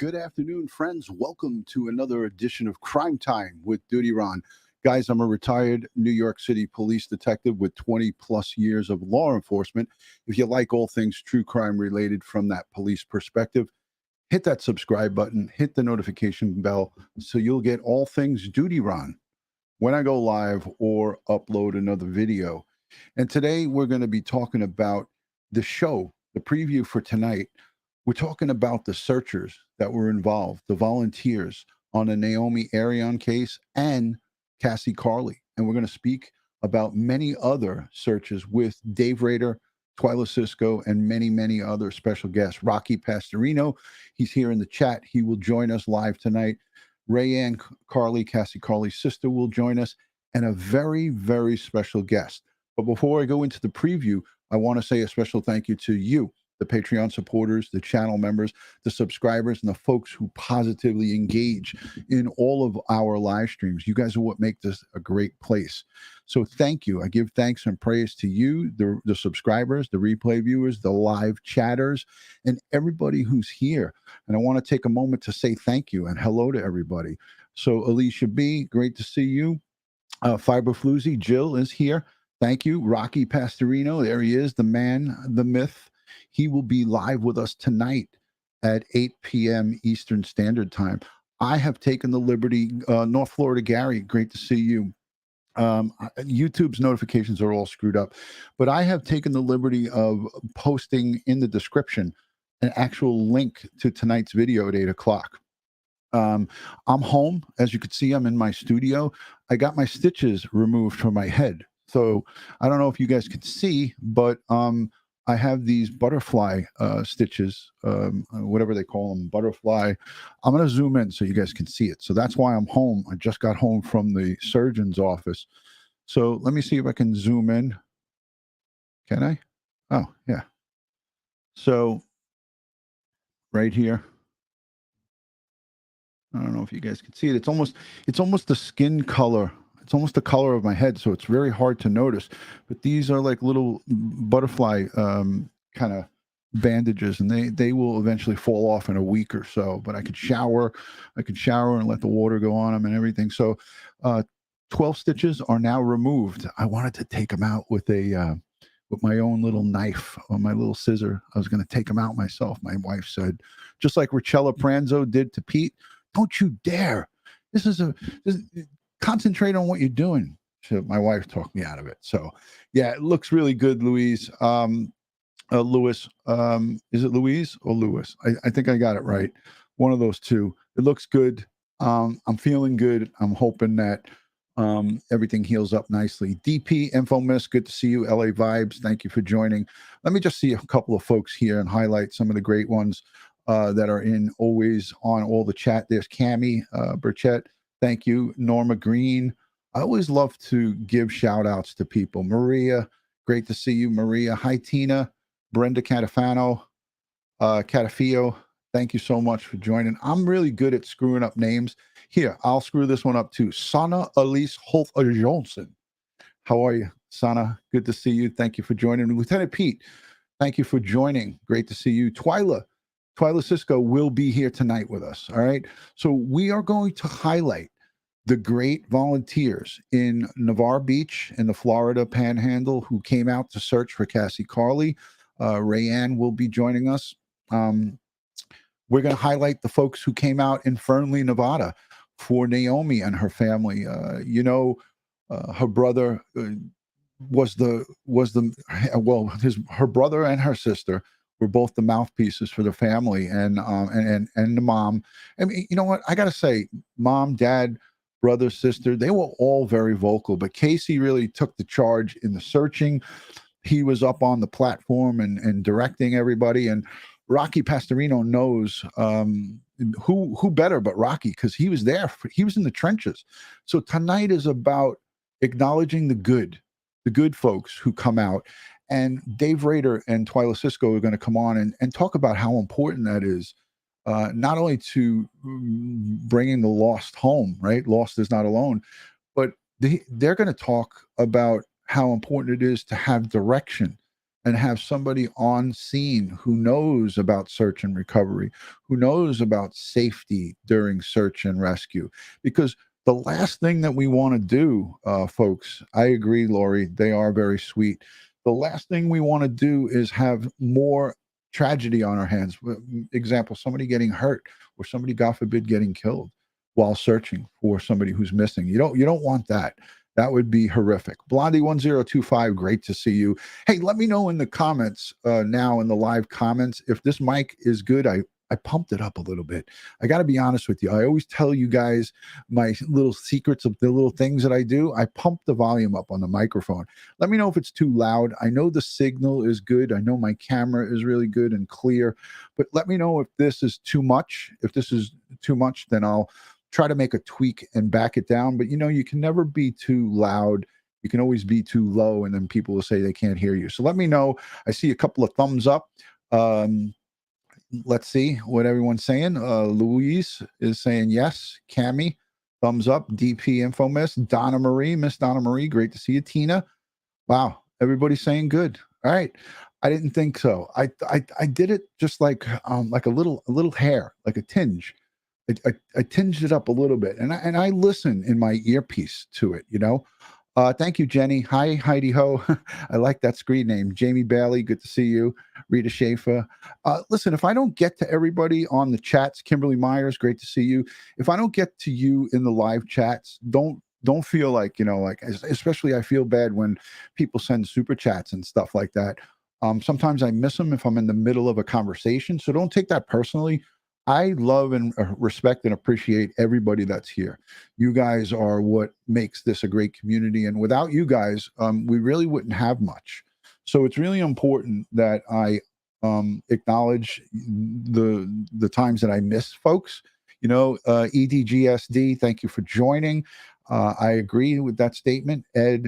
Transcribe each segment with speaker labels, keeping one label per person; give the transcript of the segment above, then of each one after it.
Speaker 1: Good afternoon, friends. Welcome to another edition of Crime Time with DutyRon. Guys, I'm a retired New York City police detective with 20 plus years of law enforcement. If you like all things true crime related from that police perspective, hit that subscribe button, hit the notification bell so you'll get all things DutyRon when I go live or upload another video. And today we're going to be talking about the show, the preview for tonight. We're talking about the searchers that were involved, the volunteers on the Naomi Irion case and Cassie Carli. And we're going to speak about many other searches with Dave Rader, Twila, Sisco, and many, many other special guests. Rocky Pastorino, he's here in the chat. He will join us live tonight. Raeann Carli, Cassie Carli's sister, will join us, and a very, very special guest. But before I go into the preview, I want to say a special thank you to you, the Patreon supporters, the channel members, the subscribers, and the folks who positively engage in all of our live streams. You guys are what make this a great place. So thank you. I give thanks and praise to you, the subscribers, the replay viewers, the live chatters, and everybody who's here. And I want to take a moment to say thank you and hello to everybody. So Alicia B., great to see you. Fiberfloozy, Jill is here. Thank you. Rocky Pastorino, there he is, the man, the myth. He will be live with us tonight at 8 p.m. Eastern Standard Time. I have taken the liberty, North Florida Gary, great to see you. YouTube's notifications are all screwed up, but I have taken the liberty of posting in the description an actual link to tonight's video at 8 o'clock. I'm home. As you can see, I'm in my studio. I got my stitches removed from my head. So I don't know if you guys can see, but I have these butterfly stitches, whatever they call them, butterfly. I'm going to zoom in so you guys can see it. So that's why I'm home. I just got home from the surgeon's office. So let me see if I can zoom in. Can I? Oh, yeah. So right here. I don't know if you guys can see it. It's almost the skin color. It's almost the color of my head, so it's very hard to notice. But these are like little butterfly kind of bandages, and they will eventually fall off in a week or so. But I could shower and let the water go on them and everything. So 12 stitches are now removed. I wanted to take them out with my own little knife or my little scissor. I was going to take them out myself. My wife said, just like Richella Pranzo did to Pete, don't you dare. Concentrate on what you're doing. So my wife talked me out of it. So yeah, it looks really good, Louise. Louis, is it Louise or Lewis? I think I got it right. One of those two. It looks good. I'm feeling good. I'm hoping that everything heals up nicely. DP Infomiss, good to see you. LA Vibes, thank you for joining. Let me just see a couple of folks here and highlight some of the great ones that are always on all the chat. There's Cammie Burchett. Thank you. Norma Green. I always love to give shout outs to people. Maria, great to see you. Maria. Hi, Tina. Brenda Catafano. Catafio. Thank you so much for joining. I'm really good at screwing up names. Here, I'll screw this one up too. Sana Elise Holt Johnson. How are you, Sana? Good to see you. Thank you for joining. Lieutenant Pete, thank you for joining. Great to see you. Twila Sisco will be here tonight with us. All right. So we are going to highlight the great volunteers in Navarre Beach in the Florida Panhandle who came out to search for Cassie Carli. Raeann will be joining us. We're going to highlight the folks who came out in Fernley, Nevada for Naomi and her family. Her brother her brother and her sister were both the mouthpieces for the family and the mom. I mean, you know what? I got to say, mom, dad, brother, sister, they were all very vocal, but Casey really took the charge in the searching. He was up on the platform and directing everybody. And Rocky Pastorino knows who better but Rocky, because he was there. He was in the trenches. So tonight is about acknowledging the good folks who come out. And Dave Rader and Twila Sisco are going to come on and talk about how important that is, not only to bringing the lost home, right? Lost is not alone, but they're going to talk about how important it is to have direction and have somebody on scene who knows about search and recovery, who knows about safety during search and rescue. Because the last thing that we want to do, folks, I agree, Lori, they are very sweet. The last thing we want to do is have more tragedy on our hands. Example, somebody getting hurt or somebody, God forbid, getting killed while searching for somebody who's missing. You don't want that. That would be horrific. Blondie1025, great to see you. Hey, let me know in the comments now in the live comments if this mic is good. I pumped it up a little bit. I got to be honest with you. I always tell you guys my little secrets of the little things that I do. I pump the volume up on the microphone. Let me know if it's too loud. I know the signal is good. I know my camera is really good and clear, but let me know if this is too much. If this is too much, then I'll try to make a tweak and back it down. But you can never be too loud. You can always be too low, and then people will say they can't hear you. So let me know. I see a couple of thumbs up. Let's see what everyone's saying. Louise is saying yes. Cammie, thumbs up. DP Info Miss Donna Marie, great to see you. Tina, wow, everybody's saying good. All right, I didn't think so. I did it just like a little hair, like a tinge. I tinged it up a little bit, and I listen in my earpiece to it. Thank you, Jenny. Hi, Heidi Ho. I like that screen name. Jamie Bailey, good to see you. Rita Schaefer. Listen, if I don't get to everybody on the chats, Kimberly Myers, great to see you. If I don't get to you in the live chats, don't feel like, especially I feel bad when people send super chats and stuff like that. Sometimes I miss them if I'm in the middle of a conversation, so don't take that personally. I love and respect and appreciate everybody that's here. You guys are what makes this a great community. And without you guys, we really wouldn't have much. So it's really important that I acknowledge the times that I miss folks. EDGSD, thank you for joining. I agree with that statement. Ed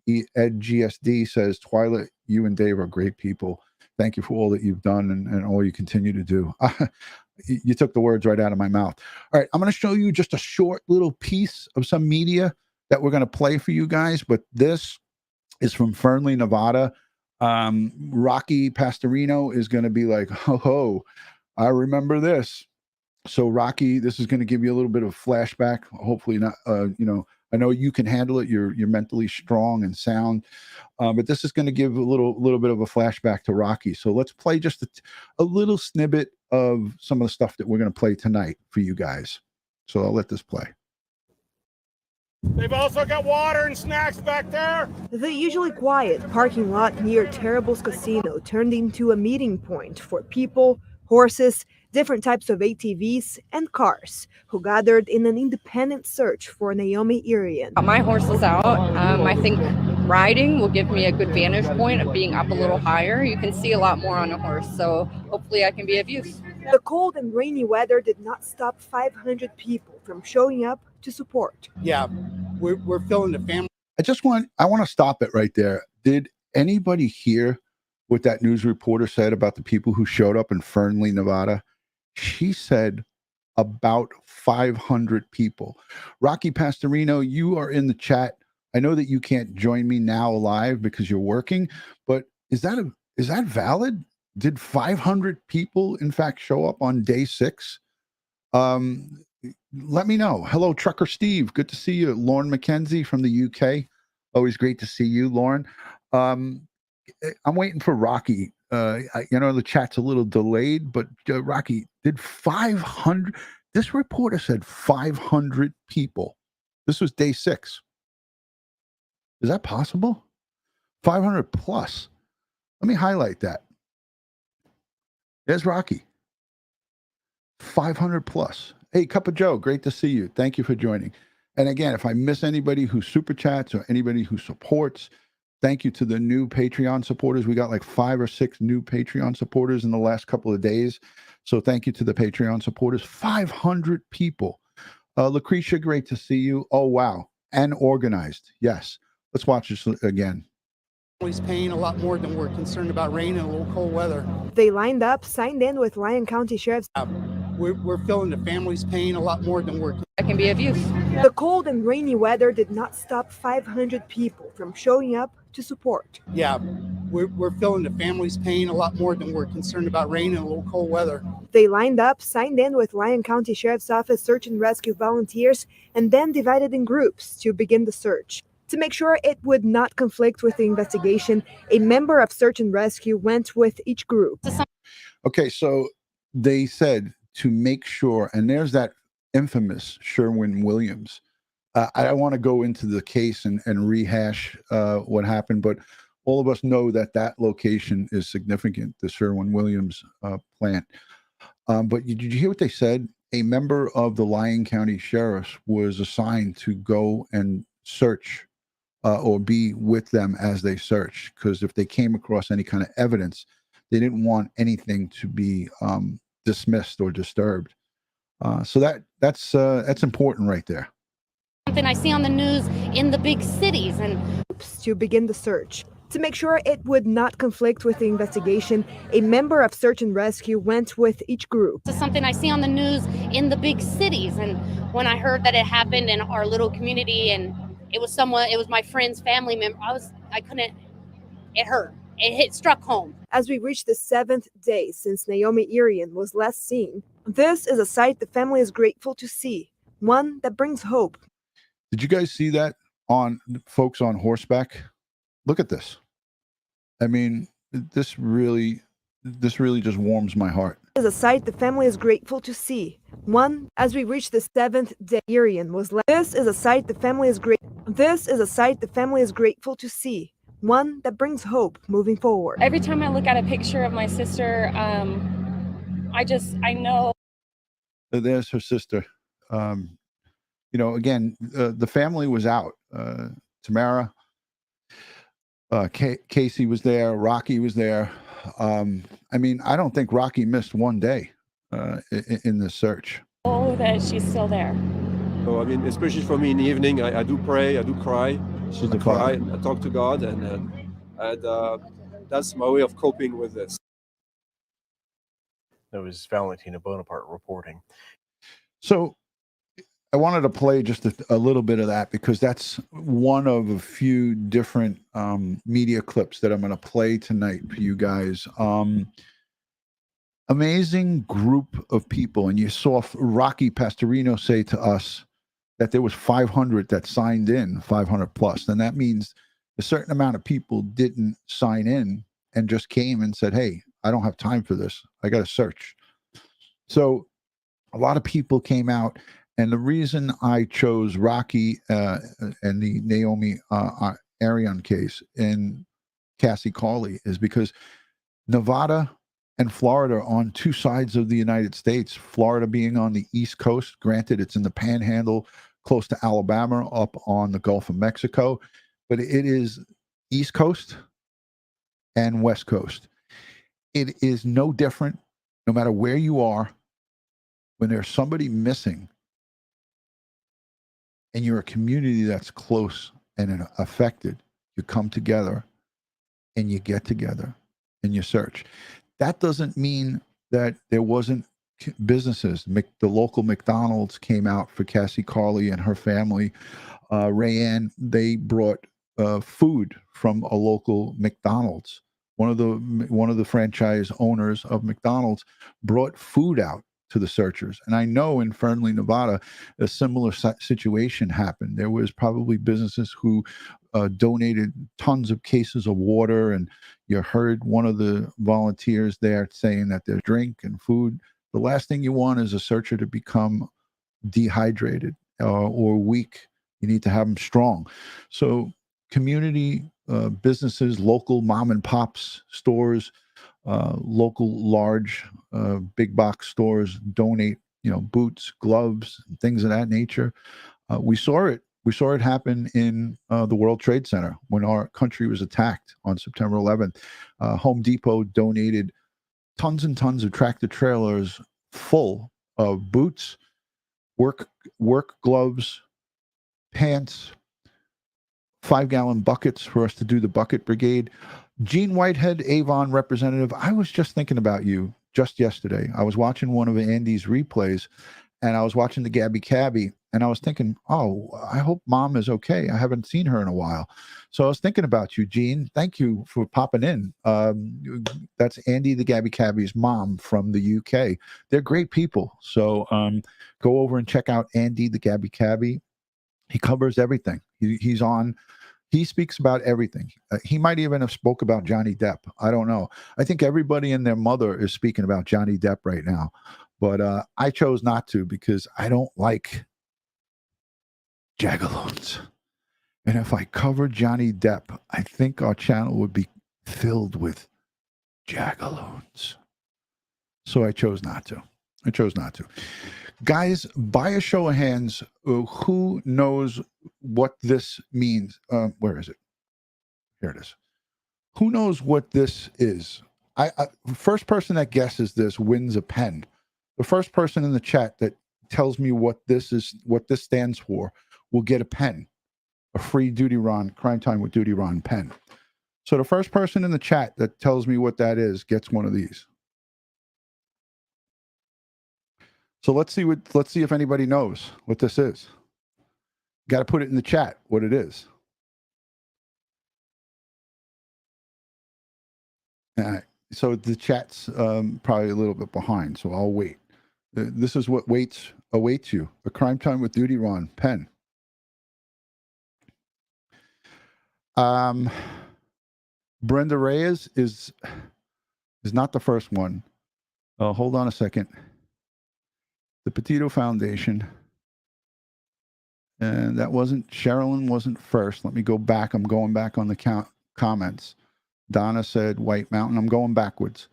Speaker 1: GSD says, Twila, you and Dave are great people. Thank you for all that you've done and all you continue to do. You took the words right out of my mouth. All right, I'm going to show you just a short little piece of some media that we're going to play for you guys, but this is from Fernley, Nevada. Rocky Pastorino is going to be like, ho, I remember this. So Rocky, this is going to give you a little bit of flashback. Hopefully not, I know you can handle it. You're mentally strong and sound, but this is going to give a little bit of a flashback to Rocky. So let's play just a little snippet of some of the stuff that we're going to play tonight for you guys. So I'll let this play.
Speaker 2: They've also got water and snacks back there.
Speaker 3: The usually quiet parking lot near Terrible's Casino turned into a meeting point for people, horses, different types of ATVs, and cars who gathered in an independent search for Naomi Irion.
Speaker 4: My horse is out. I think riding will give me a good vantage point of being up a little higher. You can see a lot more on a horse, so hopefully I can be of use.
Speaker 3: The cold and rainy weather did not stop 500 people from showing up to support.
Speaker 2: Yeah, we're feeling the family.
Speaker 1: I want to stop it right there. Did anybody hear what that news reporter said about the people who showed up in Fernley, Nevada? She said about 500 people. Rocky Pastorino, you are in the chat. I know that you can't join me now live because you're working, but is that valid? Did 500 people in fact show up on day 6? Let me know. Hello, Trucker Steve. Good to see you. Lauren McKenzie from the UK. Always great to see you, Lauren. I'm waiting for Rocky. The chat's a little delayed, but Rocky, did 500? This reporter said 500 people. This was day 6. Is that possible? 500 plus. Let me highlight that. There's Rocky. 500 plus. Hey, Cup of Joe, great to see you. Thank you for joining. And again, if I miss anybody who super chats or anybody who supports, thank you to the new Patreon supporters. We got like 5 or 6 new Patreon supporters in the last couple of days. So thank you to the Patreon supporters. 500 people. Lucretia, great to see you. Oh, wow. And organized. Yes. Let's watch this again.
Speaker 2: Family's paying a lot more than we're concerned about rain and a little cold weather.
Speaker 3: They lined up, signed in with Lyon County Sheriff's.
Speaker 2: We're feeling the family's paying a lot more than we're.
Speaker 4: I can be of use.
Speaker 3: The cold and rainy weather did not stop 500 people from showing up to support.
Speaker 2: Yeah, We're feeling the family's pain a lot more than we're concerned about rain and a little cold weather.
Speaker 3: They lined up, signed in with Lyon County Sheriff's Office search and rescue volunteers, and then divided in groups to begin the search. To make sure it would not conflict with the investigation, a member of search and rescue went with each group.
Speaker 1: Okay, so they said to make sure, and there's that infamous Sherwin-Williams. I don't want to go into the case and rehash what happened, but all of us know that that location is significant, the Sherwin-Williams plant. But did you hear what they said? A member of the Lyon County Sheriff's was assigned to go and search or be with them as they search, because if they came across any kind of evidence, they didn't want anything to be dismissed or disturbed. So that's important right there.
Speaker 5: Something I see on the news in the big cities and
Speaker 3: to begin the search. To make sure it would not conflict with the investigation, a member of search and rescue went with each group.
Speaker 5: this is something I see on the news in the big cities. And when I heard that it happened in our little community and it was my friend's family member, it hurt. It struck home.
Speaker 3: As we reach the 7th day since Naomi Irion was last seen, this is a sight the family is grateful to see, one that brings hope.
Speaker 1: Did you guys see that on folks on horseback? Look at this. I mean, this really just warms my heart.
Speaker 3: Is a sight the family is grateful to see. One, as we reach the 7th day, Irion was last. This is a sight the family is grateful to see. One that brings hope moving forward.
Speaker 6: Every time I look at a picture of my sister, I know.
Speaker 1: There's her sister. Again, the family was out. Tamara, Casey was there. Rocky was there. I mean, I don't think Rocky missed one day in the search.
Speaker 6: Oh, that she's still there.
Speaker 7: So, I mean, especially for me in the evening, I do pray, I do cry. I cry, I talk to God, and that's my way of coping with this.
Speaker 8: That was Valentina Bonaparte reporting.
Speaker 1: So I wanted to play just a little bit of that, because that's one of a few different media clips that I'm going to play tonight for you guys. Amazing group of people. And you saw Rocky Pastorino say to us that there was 500 that signed in, 500 plus. And that means a certain amount of people didn't sign in and just came and said, hey, I don't have time for this. I got to search. So a lot of people came out. And the reason I chose Rocky and the Naomi Irion case in Cassie Carlis is because Nevada and Florida are on two sides of the United States. Florida being on the East Coast, granted it's in the Panhandle, close to Alabama, up on the Gulf of Mexico, but it is East Coast and West Coast. It is no different, no matter where you are, when there's somebody missing and you're a community that's close and affected, you come together and you get together and you search. That doesn't mean that there wasn't businesses. The local McDonald's came out for Cassie Carli and her family. Raeann, they brought food from a local McDonald's. One of the franchise owners of McDonald's brought food out to the searchers. And I know in Fernley, Nevada, a similar situation happened. There was probably businesses who donated tons of cases of water, and you heard one of the volunteers there saying that there's drink and food. The last thing you want is a searcher to become dehydrated or weak. You need to have them strong. So community businesses, local mom and pops stores, local large big box stores donate, boots, gloves, and things of that nature. We saw it happen in the World Trade Center when our country was attacked on September 11th. Home Depot donated tons and tons of tractor trailers full of boots, work gloves, pants, 5-gallon buckets for us to do the bucket brigade. Gene Whitehead, Avon representative, I was just thinking about you just yesterday. I was watching one of Andy's replays, and I was watching the Gabby Cabby, and I was thinking, oh, I hope mom is okay. I haven't seen her in a while. So I was thinking about you, Gene. Thank you for popping in. That's Andy the Gabby Cabby's mom from the UK. They're great people. So go over and check out Andy the Gabby Cabby. He covers everything. He's on. He speaks about everything. He might even have spoke about Johnny Depp. I don't know. I think everybody and their mother is speaking about Johnny Depp right now. But I chose not to because I don't like jagaloons. And if I covered Johnny Depp, I think our channel would be filled with jagaloons. So I chose not to. Guys, by a show of hands, who knows what this means? Where is it? Here it is. Who knows what this is? First person that guesses this wins a pen. The first person in the chat that tells me what this is, what this stands for, will get a pen, a free DutyRon, Crime Time with DutyRon pen. So the first person in the chat that tells me what that is gets one of these. So let's see if anybody knows what this is. Got to put it in the chat what it is. So the chat's probably a little bit behind, so I'll wait. This is what awaits you: a Crime Time with DutyRon pen. Brenda Reyes is not the first one. Hold on a second. The Petito Foundation, and that wasn't Sherilyn wasn't first. Let me go back. I'm going back on the comments. Donna said White Mountain. I'm going backwards.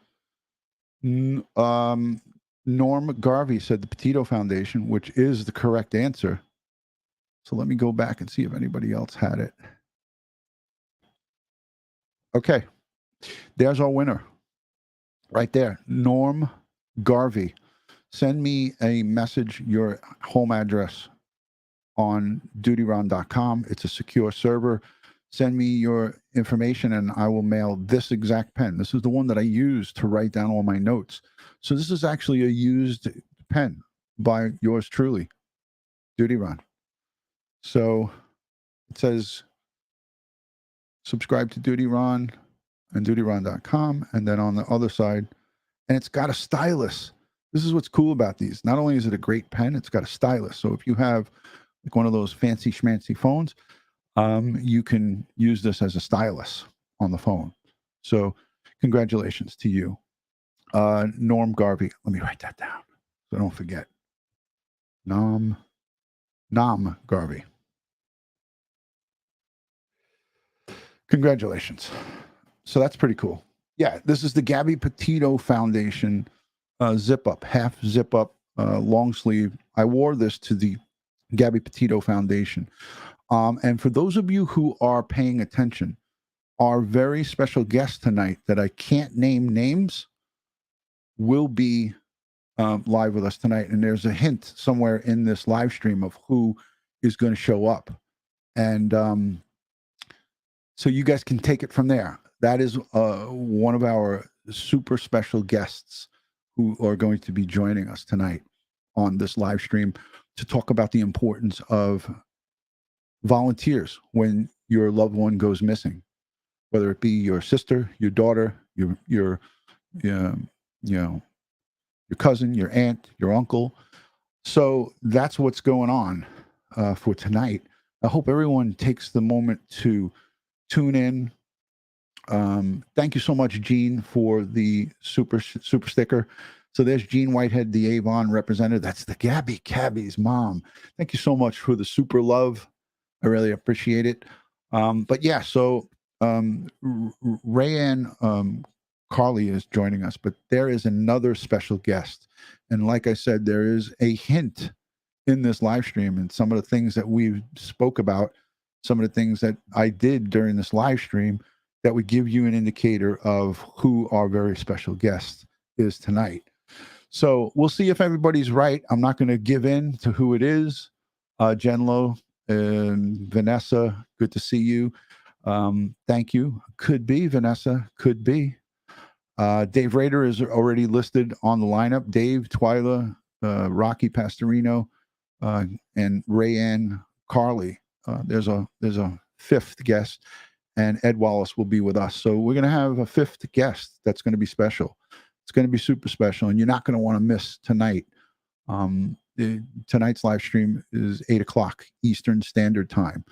Speaker 1: Norm Garvey said the Petito Foundation, which is the correct answer. So let me go back and see if anybody else had it. Okay, there's our winner right there. Norm Garvey. Send me a message, your home address on dutyron.com. It's a secure server. Send me your information and I will mail this exact pen. This is the one that I use to write down all my notes. So this is actually a used pen by yours truly, DutyRon. So it says subscribe to DutyRon and dutyron.com. And then on the other side, and it's got a stylus. This is what's cool about these. Not only is it a great pen, it's got a stylus. So if you have like one of those fancy schmancy phones, you can use this as a stylus on the phone. So congratulations to you. Norm Garvey. Let me write that down so I don't forget. Nom Garvey. Congratulations. So that's pretty cool. Yeah, this is the Gabby Petito Foundation zip up, half zip up, long sleeve. I wore this to the Gabby Petito Foundation. And for those of you who are paying attention, our very special guest tonight that I can't name names will be live with us tonight. And there's a hint somewhere in this live stream of who is going to show up. And so you guys can take it from there. That is one of our super special guests who are going to be joining us tonight on this live stream to talk about the importance of volunteers when your loved one goes missing, whether it be your sister, your daughter, your cousin, your aunt, your uncle. So that's what's going on for tonight. I hope everyone takes the moment to tune in. Thank you so much, Gene, for the super sticker. So there's Jean Whitehead, the Avon representative. That's the Gabby Cabby's mom. Thank you so much for the super love. I really appreciate it. But yeah, so Raeann Carli is joining us, but there is another special guest. And like I said, there is a hint in this live stream and some of the things that we spoke about, some of the things that I did during this live stream that would give you an indicator of who our very special guest is tonight. So we'll see if everybody's right. I'm not going to give in to who it is. Jen Lo and Vanessa, good to see you. Thank you. Could be Vanessa, could be. Dave Rader is already listed on the lineup. Dave, Twila, Rocky Pastorino, and Raeann Carli. There's a fifth guest, and Ed Wallace will be with us. So we're going to have a fifth guest that's going to be special. It's going to be super special, and you're not going to want to miss tonight. Tonight's live stream is 8:00 Eastern Standard Time.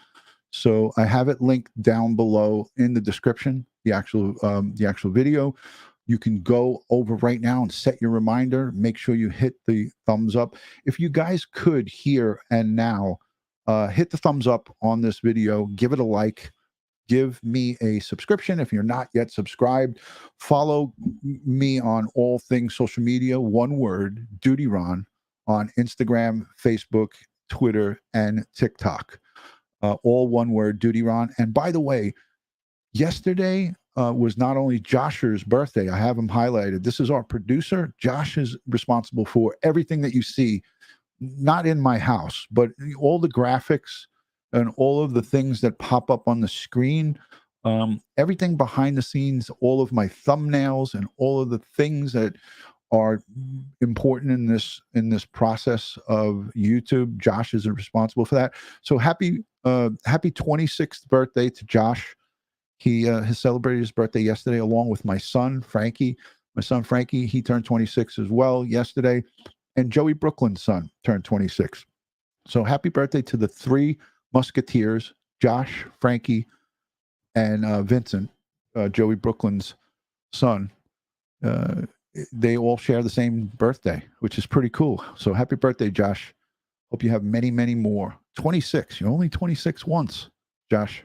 Speaker 1: So I have it linked down below in the description, the actual video. You can go over right now and set your reminder. Make sure you hit the thumbs up. If you guys could here and now, hit the thumbs up on this video, give it a like, give me a subscription if you're not yet subscribed. Follow me on all things social media, one word, DutyRon, on Instagram, Facebook, Twitter, and TikTok. All one word, DutyRon. And by the way, yesterday was not only Josh's birthday. I have him highlighted. This is our producer. Josh is responsible for everything that you see, not in my house, but all the graphics and all of the things that pop up on the screen, everything behind the scenes, all of my thumbnails and all of the things that are important in this process of YouTube. Josh is responsible for that. So happy 26th birthday to Josh. He has celebrated his birthday yesterday along with my son Frankie. My son Frankie, he turned 26 as well yesterday, and Joey Brooklyn's son turned 26. So happy birthday to the three Musketeers, Josh, Frankie, and Vincent, Joey Brooklyn's son. They all share the same birthday, which is pretty cool. So happy birthday, Josh. Hope you have many, many more. 26. You're only 26 once, Josh.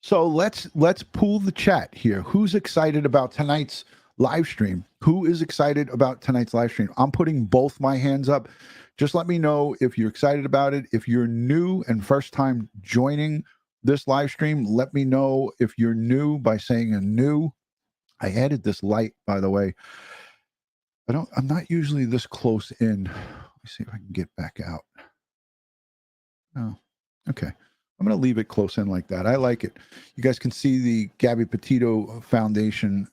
Speaker 1: So let's pool the chat here. Who's excited about tonight's live stream? Who is excited about tonight's live stream? I'm putting both my hands up. Just let me know if you're excited about it. If you're new and first time joining this live stream, let me know if you're new by saying a new. I added this light, by the way. I'm not usually this close in. Let me see if I can get back out. Oh, okay. I'm going to leave it close in like that. I like it. You guys can see the Gabby Petito Foundation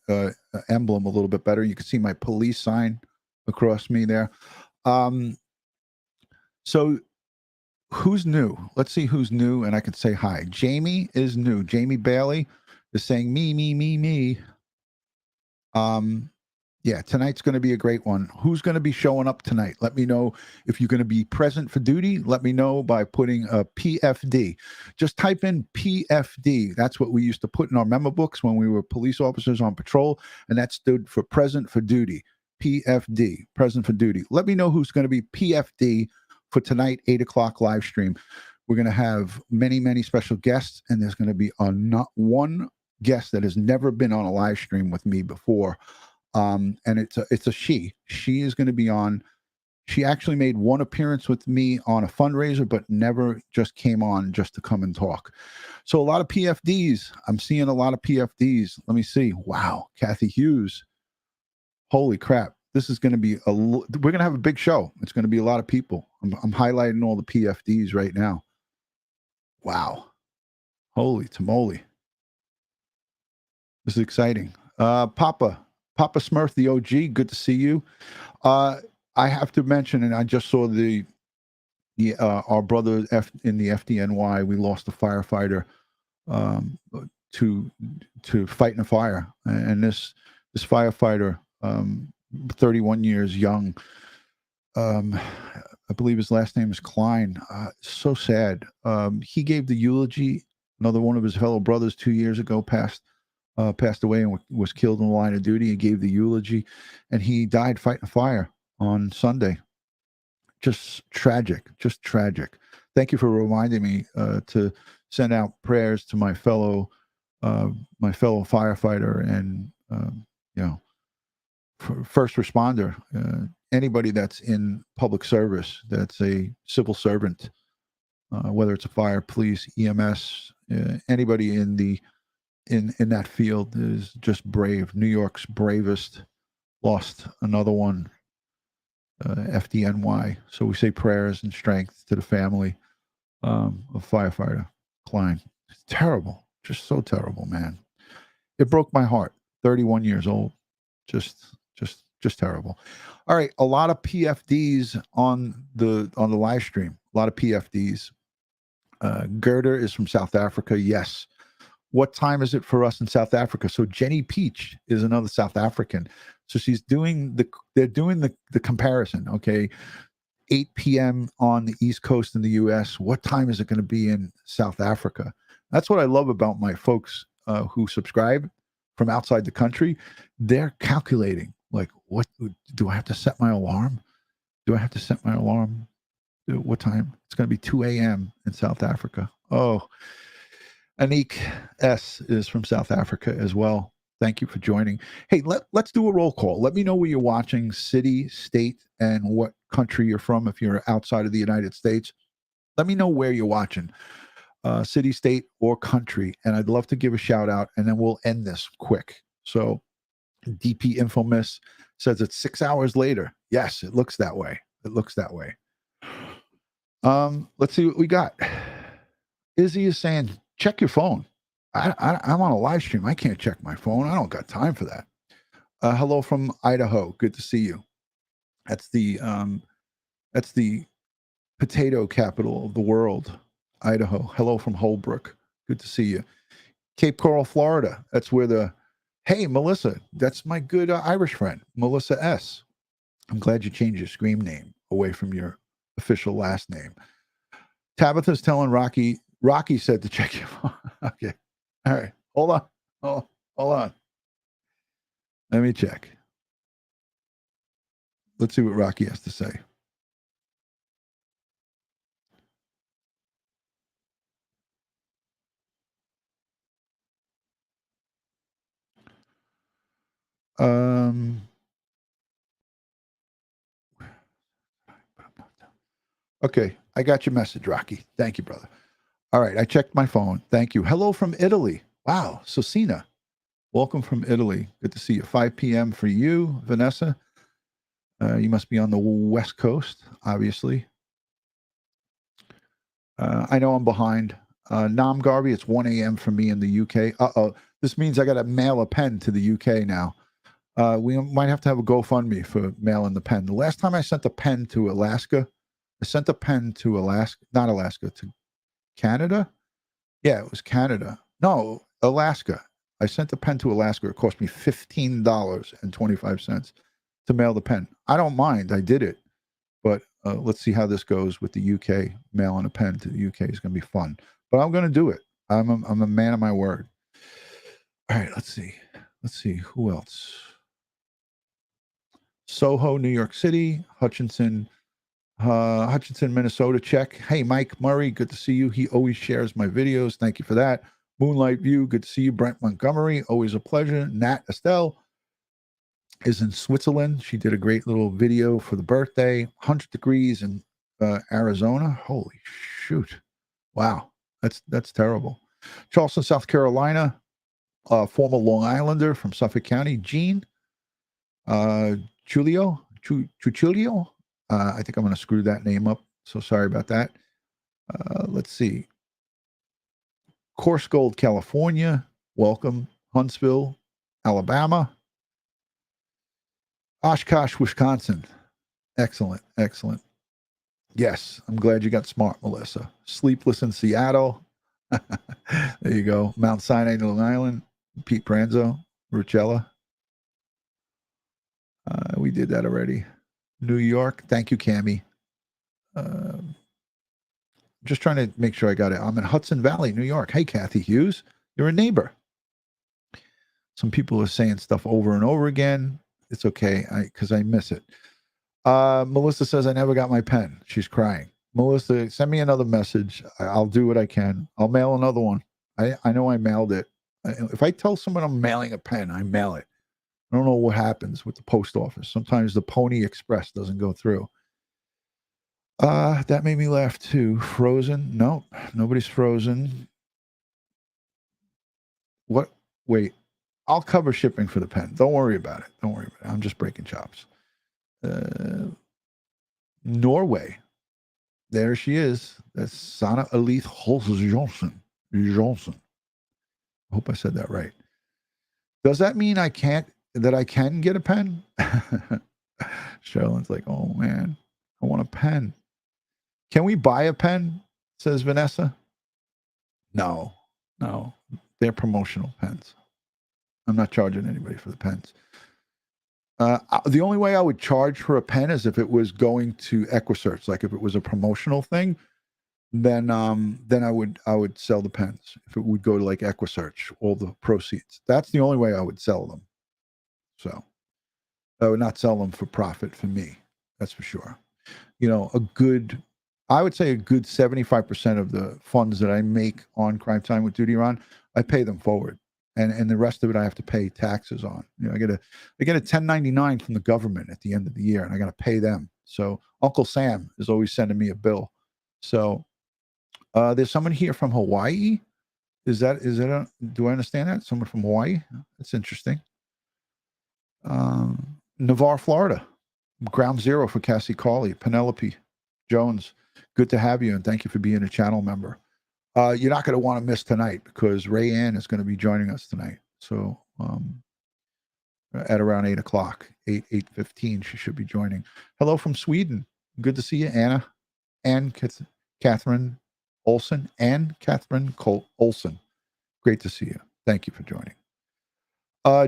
Speaker 1: emblem a little bit better. You can see my police sign across me there. So who's new? Let's see who's new, and I can say hi. Jamie is new. Jamie Bailey is saying me. Yeah, tonight's going to be a great one. Who's going to be showing up tonight? Let me know if you're going to be present for duty. Let me know by putting a PFD. Just type in PFD. That's what we used to put in our memo books when we were police officers on patrol, and that stood for present for duty. PFD, present for duty. Let me know who's going to be PFD for tonight, 8:00 live stream. We're going to have many, many special guests, and there's going to be not one guest that has never been on a live stream with me before. And it's a she. She is going to be on. She actually made one appearance with me on a fundraiser, but never just came on just to come and talk. So a lot of PFDs. I'm seeing a lot of PFDs. Let me see. Wow, Kathy Hughes. Holy crap! This is going to be we're going to have a big show. It's going to be a lot of people. I'm highlighting all the PFDs right now. Wow, holy tamale! This is exciting. Papa Smurf, the OG, good to see you. I have to mention, and I just saw our brother in the FDNY. We lost a firefighter to fighting a fire, and this firefighter, 31 years young. I believe his last name is Klein. So sad. He gave the eulogy. Another one of his fellow brothers 2 years ago passed away and was killed in the line of duty. He gave the eulogy, and he died fighting a fire on Sunday. Just tragic. Thank you for reminding me to send out prayers to my fellow firefighter and first responder, anybody that's in public service, that's a civil servant, whether it's a fire, police, EMS, anybody in that field is just brave. New York's bravest lost another one, FDNY. So we say prayers and strength to the family of firefighter Klein. It's terrible, just so terrible, man. It broke my heart. 31 years old, just Just terrible. All right, a lot of PFDs on the live stream. A lot of PFDs. Gerder is from South Africa. Yes. What time is it for us in South Africa? So Jenny Peach is another South African. So they're doing the comparison. Okay. 8 p.m. on the East Coast in the U.S. What time is it going to be in South Africa? That's what I love about my folks who subscribe from outside the country. They're calculating, like, what do I have to set my alarm? Do I have to set my alarm? What time? It's going to be 2 a.m. in South Africa. Oh, Anik S. is from South Africa as well. Thank you for joining. Hey, let's do a roll call. Let me know where you're watching, city, state, and what country you're from. If you're outside of the United States, let me know where you're watching, city, state, or country. And I'd love to give a shout out, and then we'll end this quick. So DP Infomiss says it's 6 hours later. Yes, it looks that way. It looks that way. Let's see what we got. Izzy is saying, check your phone. I'm on a live stream. I can't check my phone. I don't got time for that. Hello from Idaho. Good to see you. That's the potato capital of the world, Idaho. Hello from Holbrook. Good to see you. Cape Coral, Florida. That's where hey, Melissa. That's my good Irish friend, Melissa S. I'm glad you changed your screen name away from your official last name. Tabitha's telling Rocky said to check your phone. Okay. All right. Hold on. Hold on. Let me check. Let's see what Rocky has to say. Okay. I got your message, Rocky. Thank you, brother. All right. I checked my phone. Thank you. Hello from Italy. Wow. Susina. Welcome from Italy. Good to see you. 5 p.m. for you, Vanessa. You must be on the West Coast, obviously. I know I'm behind. Nam Garvey, it's 1 a.m. for me in the UK. Uh-oh. This means I got to mail a pen to the UK now. We might have to have a GoFundMe for mailing the pen. The last time I sent a pen to Alaska, to Canada. Yeah, it was Canada. No, Alaska. I sent the pen to Alaska. It cost me $15.25 to mail the pen. I don't mind. I did it. But let's see how this goes with the UK. Mailing a pen to the UK is going to be fun. But I'm going to do it. I'm a man of my word. All right, let's see. Who else? Soho, New York City. Hutchinson, Minnesota. Check. Hey, Mike Murray. Good to see you. He always shares my videos. Thank you for that. Moonlight View. Good to see you. Brent Montgomery. Always a pleasure. Nat Estelle is in Switzerland. She did a great little video for the birthday. 100 degrees in Arizona. Holy shoot. Wow. That's terrible. Charleston, South Carolina. Former Long Islander from Suffolk County. Gene. Chuchulio. I think I'm going to screw that name up. So sorry about that. Let's see. Coarse Gold, California. Welcome. Huntsville, Alabama. Oshkosh, Wisconsin. Excellent. Yes, I'm glad you got smart, Melissa. Sleepless in Seattle. There you go. Mount Sinai, Long Island. Pete Pranzo, Ruchella. We did that already. New York. Thank you, Cammie. Just trying to make sure I got it. I'm in Hudson Valley, New York. Hey, Kathy Hughes. You're a neighbor. Some people are saying stuff over and over again. It's okay, because I miss it. Melissa says, I never got my pen. She's crying. Melissa, send me another message. I'll do what I can. I'll mail another one. I know I mailed it. If I tell someone I'm mailing a pen, I mail it. I don't know what happens with the post office. Sometimes the Pony Express doesn't go through. That made me laugh too. Frozen? No, nobody's frozen. What? Wait. I'll cover shipping for the pen. Don't worry about it. I'm just breaking chops. Norway. There she is. That's Sana Elith Johnson. I hope I said that right. Does that mean I can't that I can get a pen. Sherilyn's like, oh man, I want a pen. Can we buy a pen? Says Vanessa. No, they're promotional pens. I'm not charging anybody for the pens. The only way I would charge for a pen is if it was going to EquuSearch, like if it was a promotional thing, then I would sell the pens. If it would go to like EquuSearch, all the proceeds. That's the only way I would sell them. So I would not sell them for profit for me. That's for sure. I would say a good 75% of the funds that I make on Crime Time with DutyRon, I pay them forward. And the rest of it I have to pay taxes on. I get a 1099 from the government at the end of the year, and I got to pay them. So Uncle Sam is always sending me a bill. So there's someone here from Hawaii. Do I understand that? Someone from Hawaii? That's interesting. Navarre, Florida. Ground Zero for Cassie Carli. Penelope Jones. Good to have you, and thank you for being a channel member. You're not going to want to miss tonight because Raeann is going to be joining us tonight. So at around 8 o'clock, 8:15, she should be joining. Hello from Sweden. Good to see you, Anna. And Catherine Olson. And Catherine Olson. Great to see you. Thank you for joining.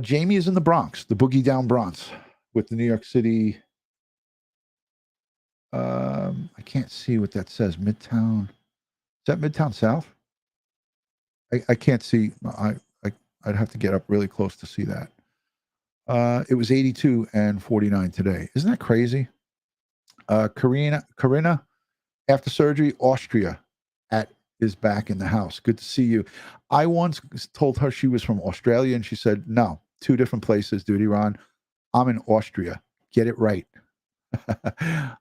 Speaker 1: Jamie is in the Bronx, the Boogie Down Bronx, with the New York City. I can't see what that says. Midtown. Is that Midtown South? I can't see. I'd have to get up really close to see that. It was 82 and 49 today. Isn't that crazy? Corinna, after surgery, Austria, is back in the house. Good to see you. I once told her she was from Australia, and she said, no, 2 different places, DutyRon. I'm in Austria. Get it right.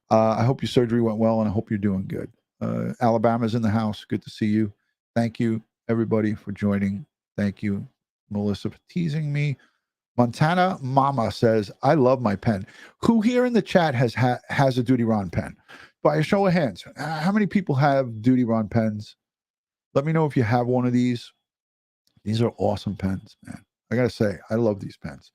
Speaker 1: I hope your surgery went well, and I hope you're doing good. Alabama's in the house. Good to see you. Thank you, everybody, for joining. Thank you, Melissa, for teasing me. Montana Mama says, I love my pen. Who here in the chat has a DutyRon pen? By a show of hands, how many people have DutyRon pens? Let me know if you have one of these. These are awesome pens, man. I got to say, I love these pens.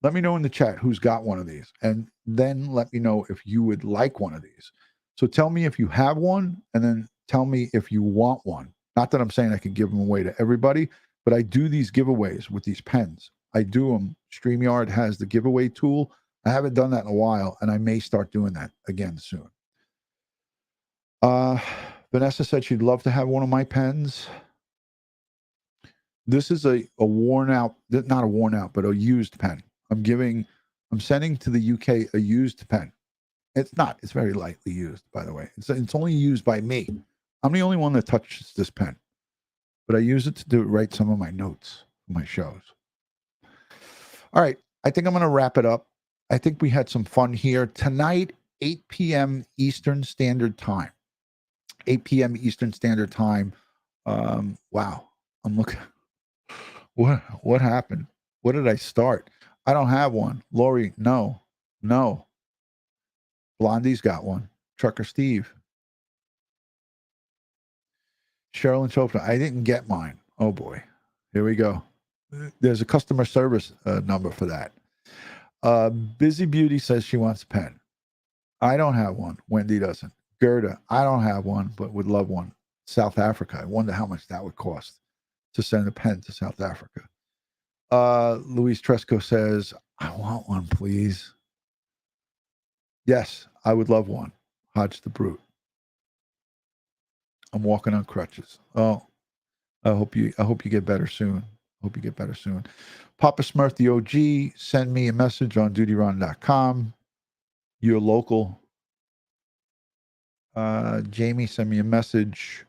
Speaker 1: Let me know in the chat who's got one of these. And then let me know if you would like one of these. So tell me if you have one, and then tell me if you want one. Not that I'm saying I can give them away to everybody, but I do these giveaways with these pens. I do them. StreamYard has the giveaway tool. I haven't done that in a while, and I may start doing that again soon. Vanessa said she'd love to have one of my pens. This is a worn out, not a worn out, but a used pen. I'm sending to the UK a used pen. It's very lightly used, by the way. It's only used by me. I'm the only one that touches this pen, but I use it to write some of my notes for my shows. All right. I think I'm going to wrap it up. I think we had some fun here tonight, 8 p.m. Eastern Standard Time. 8 p.m. Eastern Standard Time. Wow. I'm looking. What happened? What did I start? I don't have one. Lori, no. Blondie's got one. Trucker Steve. Cheryl and Chopra. I didn't get mine. Oh boy. Here we go. There's a customer service number for that. Busy Beauty says she wants a pen. I don't have one. Wendy doesn't. Gerda, I don't have one, but would love one. South Africa. I wonder how much that would cost to send a pen to South Africa. Luis Tresco says, I want one, please. Yes, I would love one. Hodge the Brute. I'm walking on crutches. Oh, I hope you get better soon. Papa Smurf, the OG, send me a message on DutyRon.com. You're local. Jamie, send me a message.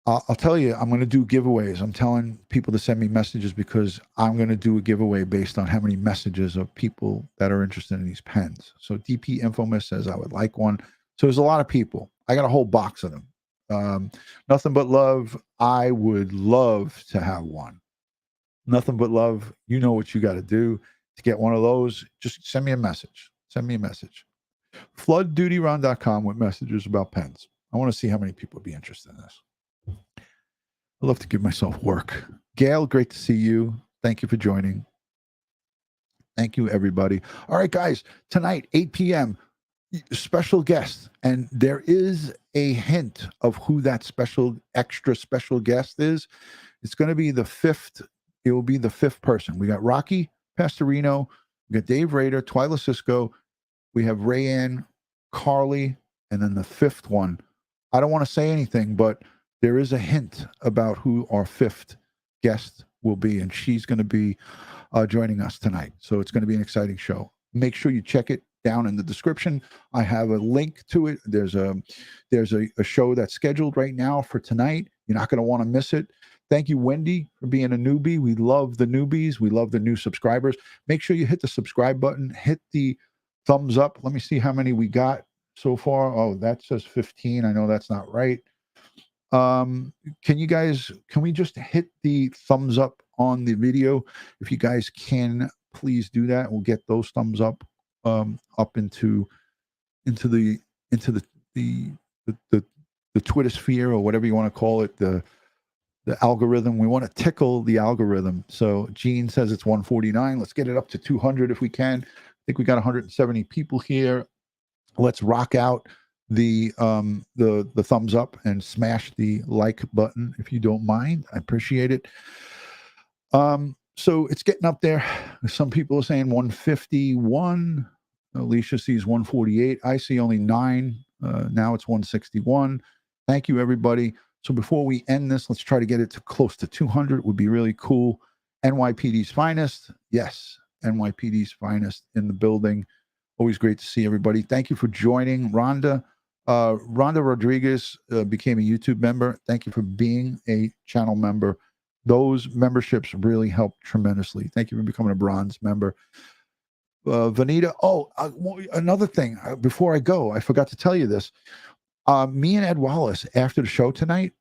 Speaker 1: I'll tell you, I'm going to do giveaways. I'm telling people to send me messages because I'm going to do a giveaway based on how many messages of people that are interested in these pens. So DP Infamous says I would like one. So there's a lot of people. I got a whole box of them. Nothing But Love. I would love to have one. Nothing But Love. You know what you got to do to get one of those. Just send me a message. FloodDutyRon.com with messages about pens. I want to see how many people would be interested in this. I love to give myself work. Gail, great to see you. Thank you for joining. Thank you, everybody. All right, guys, tonight, 8 p.m., special guest. And there is a hint of who that extra special guest is. It's going to be the fifth. It will be the fifth person. We got Rocky Pastorino. We got Dave Rader, Twila Sisco. We have Raeann Carli. And then the fifth one. I don't want to say anything, but there is a hint about who our fifth guest will be. And she's going to be joining us tonight. So it's going to be an exciting show. Make sure you check it down in the description. I have a link to it. There's a show that's scheduled right now for tonight. You're not going to want to miss it. Thank you, Wendy, for being a newbie. We love the newbies. We love the new subscribers. Make sure you hit the subscribe button. Hit the thumbs up. Let me see how many we got so far. Oh, that says 15. I know that's not right. Can we just hit the thumbs up on the video? If you guys can, please do that. We'll get those thumbs up into the Twitter sphere, or whatever you want to call it, the algorithm. We want to tickle the algorithm. So Gene says it's 149. Let's get it up to 200 if we can. I think we got 170 people here. Let's rock out the thumbs up and smash the like button if you don't mind. I appreciate it. So it's getting up there. Some people are saying 151. Alicia sees 148. I see only 9. Now it's 161. Thank you, everybody. So before we end this, let's try to get it to close to 200. It would be really cool. NYPD's finest. Yes, NYPD's finest in the building. Always great to see everybody. Thank you for joining. Rhonda Rodriguez became a YouTube member. Thank you for being a channel member. Those memberships really help tremendously. Thank you for becoming a bronze member. Vanita. Another thing. Before I go, I forgot to tell you this. Me and Ed Wallace, after the show tonight,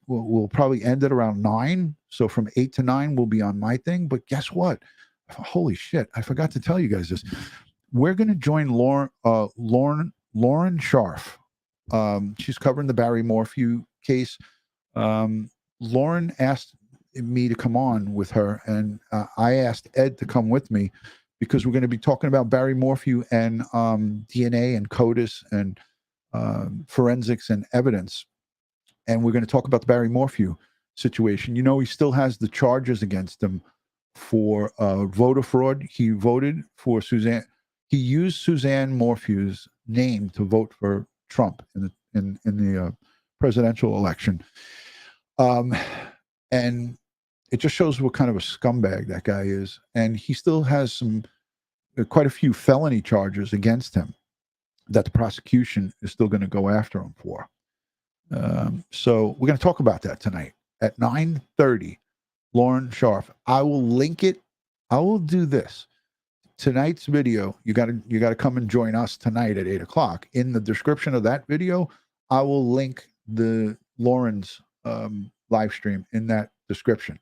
Speaker 1: we'll probably end at around 9. So from 8 to 9, we'll be on my thing. But guess what? Holy shit! I forgot to tell you guys this. We're going to join Lauren Scharf. She's covering the Barry Morphew case. Lauren asked me to come on with her, and I asked Ed to come with me because we're going to be talking about Barry Morphew and DNA and CODIS and forensics and evidence. And we're going to talk about the Barry Morphew situation. You know, he still has the charges against him for voter fraud. He voted for Suzanne. He used Suzanne Morphew's name to vote for Trump in the presidential election. And it just shows what kind of a scumbag that guy is. And he still has quite a few felony charges against him that the prosecution is still going to go after him for. So we're going to talk about that tonight at 9:30. Lauren Scharf. I will link it. I will do this. Tonight's video, you got to come and join us tonight at 8 o'clock. In the description of that video, I will link the Lauren's live stream in that description.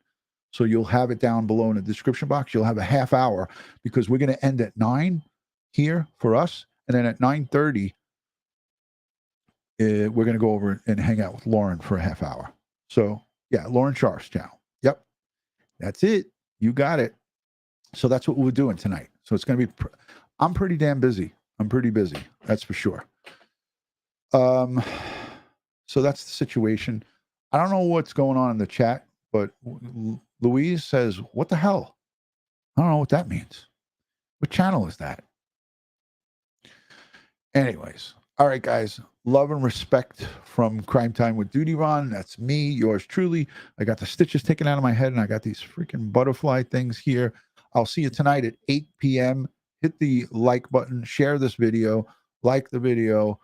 Speaker 1: So you'll have it down below in the description box. You'll have a half hour because we're going to end at 9 here for us. And then at 9:30, we're going to go over and hang out with Lauren for a half hour. So yeah, Lauren Scharf's channel. Yep. That's it. You got it. So that's what we're doing tonight. So it's going to be, I'm pretty damn busy. I'm pretty busy. That's for sure. So that's the situation. I don't know what's going on in the chat, but Louise says, what the hell? I don't know what that means. What channel is that? Anyways. All right, guys. Love and respect from Crime Time with DutyRon. That's me, yours truly. I got the stitches taken out of my head, and I got these freaking butterfly things here. I'll see you tonight at 8 p.m. Hit the like button, share this video, like the video,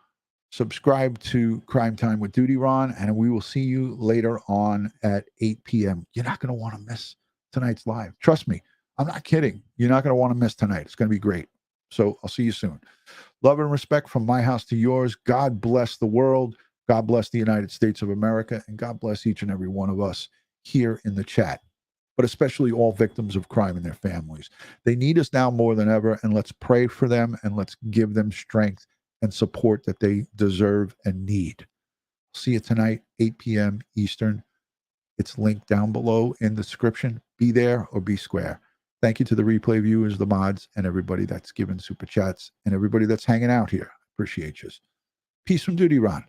Speaker 1: subscribe to Crime Time with DutyRon, and we will see you later on at 8 p.m. You're not going to want to miss tonight's live. Trust me. I'm not kidding. You're not going to want to miss tonight. It's going to be great. So I'll see you soon. Love and respect from my house to yours. God bless the world. God bless the United States of America. And God bless each and every one of us here in the chat, but especially all victims of crime and their families. They need us now more than ever. And let's pray for them and let's give them strength and support that they deserve and need. See you tonight, 8 p.m. Eastern. It's linked down below in the description. Be there or be square. Thank you to the replay viewers, the mods, and everybody that's given super chats, and everybody that's hanging out here. Appreciate you. Peace from DutyRon.